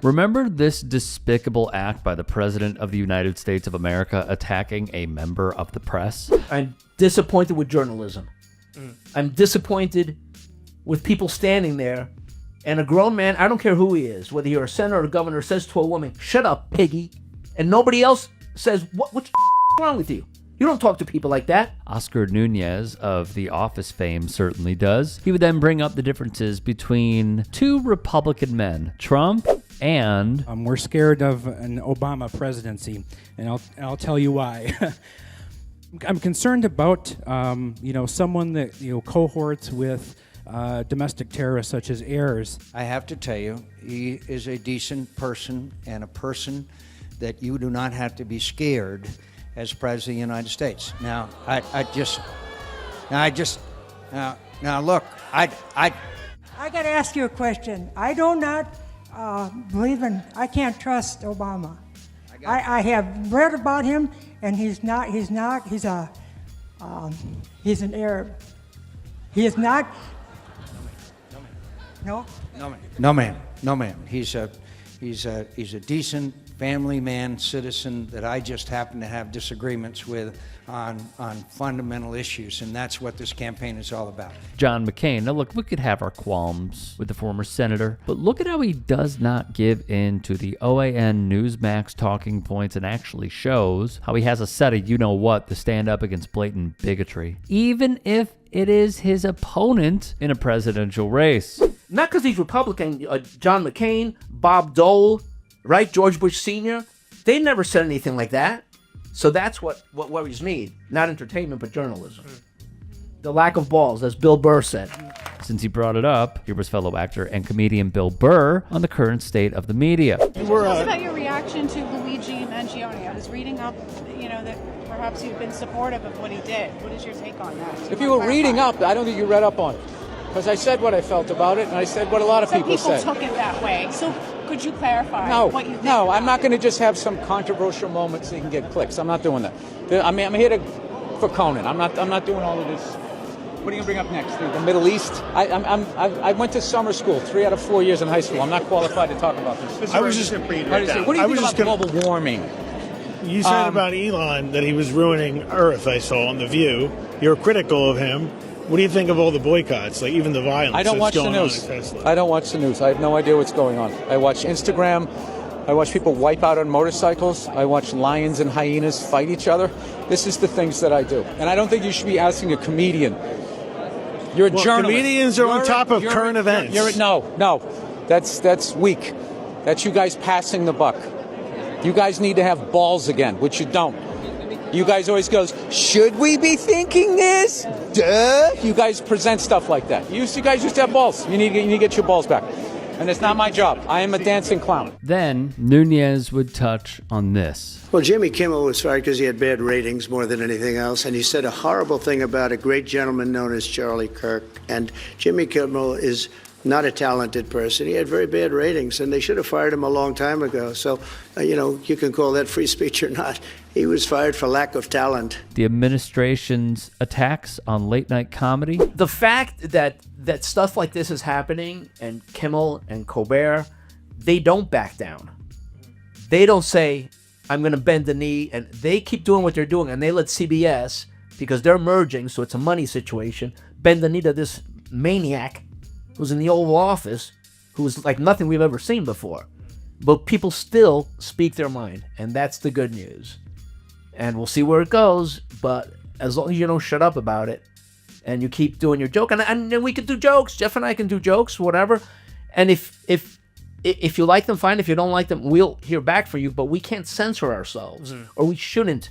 Remember this despicable act by the President of the United States of America attacking a member of the press? I'm disappointed with journalism. I'm disappointed with people standing there and a grown man, I don't care who he is, whether you're a senator or a governor, says to a woman, "Shut up, piggy," and nobody else says, what's wrong with you? You don't talk to people like that. Oscar Nuñez of The Office fame certainly does. He would then bring up the differences between two Republican men, Trump and... We're scared of an Obama presidency, and I'll tell you why. I'm concerned about, someone that, cohorts with domestic terrorists such as Ayers. I have to tell you, he is a decent person and a person that you do not have to be scared as President of the United States. Now, look, I got to ask you a question. I do not I can't trust Obama. I have read about him, and he's an Arab. He is not. No, ma'am. He's a decent family man, citizen that I just happen to have disagreements with on fundamental issues, and that's what this campaign is all about. John McCain. Now look, we could have our qualms with the former senator, but look at how he does not give in to the OAN Newsmax talking points and actually shows how he has a set of you-know-what to stand up against blatant bigotry, even if it is his opponent in a presidential race. Not because he's Republican. John McCain, Bob Dole, right? George Bush Sr., they never said anything like that. So that's what worries me. Not entertainment, but journalism. The lack of balls, as Bill Burr said. Since he brought it up, here was fellow actor and comedian Bill Burr on the current state of the media. Tell us about your reaction to Luigi Mangione. I was reading up, that perhaps you've been supportive of what he did. What is your take on that? If you were reading up, I don't think you read up on it. Because I said what I felt about it, and I said what a lot of people said. Some people took it that way. So could you clarify what you think? No, I'm not going to just have some controversial moments so you can get clicks. I'm not doing that. I'm here for Conan. I'm not doing all of this. What are you going to bring up next? The Middle East? I went to summer school 3 out of 4 years in high school. I'm not qualified to talk about this. I was just going to bring it down. What do you think about global warming? You said about Elon that he was ruining Earth, I saw on The View. You're critical of him. What do you think of all the boycotts, like even the violence I don't watch the news. I don't watch the news. I have no idea what's going on. I watch Instagram. I watch people wipe out on motorcycles. I watch lions and hyenas fight each other. This is the things that I do. And I don't think you should be asking a comedian. You're a journalist. Comedians are on top of current events. No. That's weak. That's you guys passing the buck. You guys need to have balls again, which you don't. You guys always goes, should we be thinking this? Duh. You guys present stuff like that. You guys used to have balls. You need to get your balls back. And it's not my job. I am a dancing clown. Then Nuñez would touch on this. Well, Jimmy Kimmel was fired because he had bad ratings more than anything else, and he said a horrible thing about a great gentleman known as Charlie Kirk. And Jimmy Kimmel is not a talented person. He had very bad ratings, and they should have fired him a long time ago. So, you can call that free speech or not. He was fired for lack of talent. The administration's attacks on late-night comedy. The fact that stuff like this is happening, and Kimmel and Colbert, they don't back down. They don't say, I'm going to bend the knee, and they keep doing what they're doing, and they let CBS, because they're merging, so it's a money situation, bend the knee to this maniac who's in the Oval Office, who was like nothing we've ever seen before. But people still speak their mind, and that's the good news. And we'll see where it goes, but as long as you don't shut up about it, and you keep doing your joke, and we can do jokes, Jeff and I can do jokes, whatever, and if you like them, fine. If you don't like them, we'll hear back from you, but we can't censor ourselves, or we shouldn't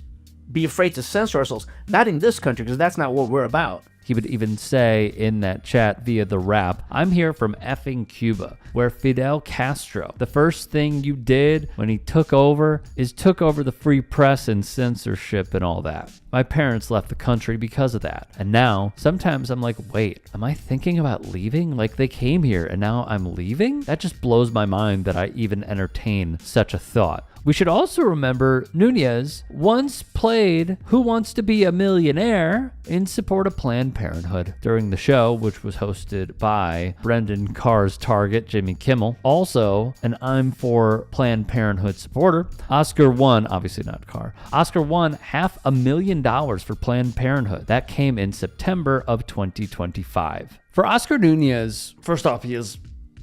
be afraid to censor ourselves. Not in this country, because that's not what we're about. He would even say in that chat via the rap, I'm here from effing Cuba, where Fidel Castro, the first thing you did when he took over the free press and censorship and all that. My parents left the country because of that. And now, sometimes I'm like, wait, am I thinking about leaving? Like they came here and now I'm leaving? That just blows my mind that I even entertain such a thought. We should also remember Nuñez once played Who Wants to Be a Millionaire in support of Planned Parenthood during the show, which was hosted by Brendan Carr's target, Jimmy Kimmel. Also, an I'm for Planned Parenthood supporter. Oscar won $500,000 for Planned Parenthood. That came in September of 2025. For Oscar Nuñez, first off, he has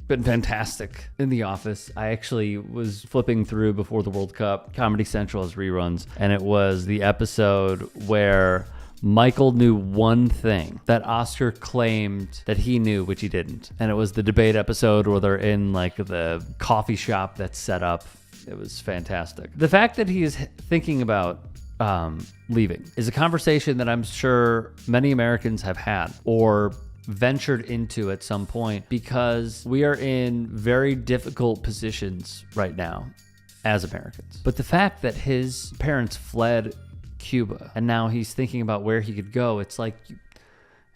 been fantastic in The Office. I actually was flipping through before the World Cup. Comedy Central has reruns, and it was the episode where Michael knew one thing that Oscar claimed that he knew, which he didn't. And it was the debate episode where they're in like the coffee shop that's set up. It was fantastic. The fact that he is thinking about leaving is a conversation that I'm sure many Americans have had or ventured into at some point, because we are in very difficult positions right now as Americans. But the fact that his parents fled Cuba and now he's thinking about where he could go, it's like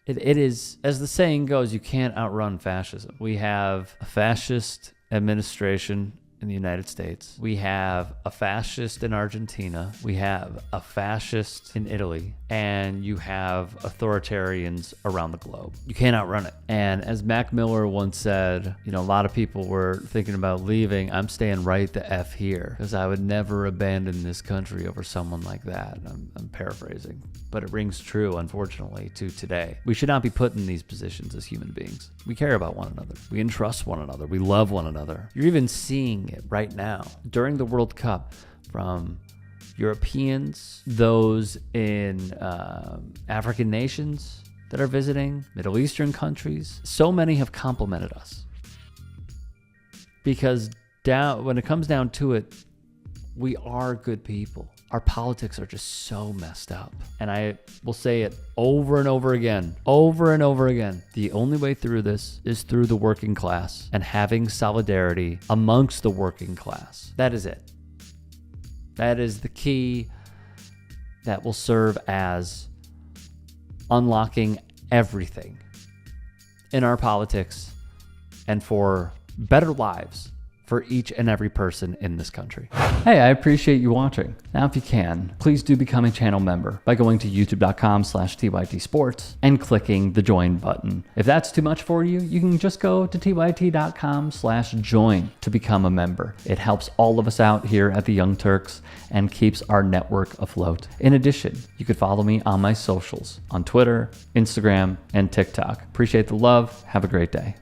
it is, as the saying goes, you can't outrun fascism. We have a fascist administration in the United States. We have a fascist in Argentina. We have a fascist in Italy. And you have authoritarians around the globe. You can't outrun it. And as Mac Miller once said, a lot of people were thinking about leaving. I'm staying right the F here, because I would never abandon this country over someone like that. I'm paraphrasing, but it rings true, unfortunately, to today. We should not be put in these positions as human beings. We care about one another. We entrust one another. We love one another. You're even seeing it right now during the World Cup, from Europeans, those in African nations that are visiting, Middle Eastern countries. So many have complimented us, because when it comes down to it, we are good people. Our politics are just so messed up. And I will say it over and over again. The only way through this is through the working class and having solidarity amongst the working class. That is it. That is the key that will serve as unlocking everything in our politics and for better lives for each and every person in this country. Hey, I appreciate you watching. Now, if you can, please do become a channel member by going to youtube.com/TYT Sports and clicking the join button. If that's too much for you, you can just go to tyt.com/join to become a member. It helps all of us out here at the Young Turks and keeps our network afloat. In addition, you could follow me on my socials on Twitter, Instagram, and TikTok. Appreciate the love. Have a great day.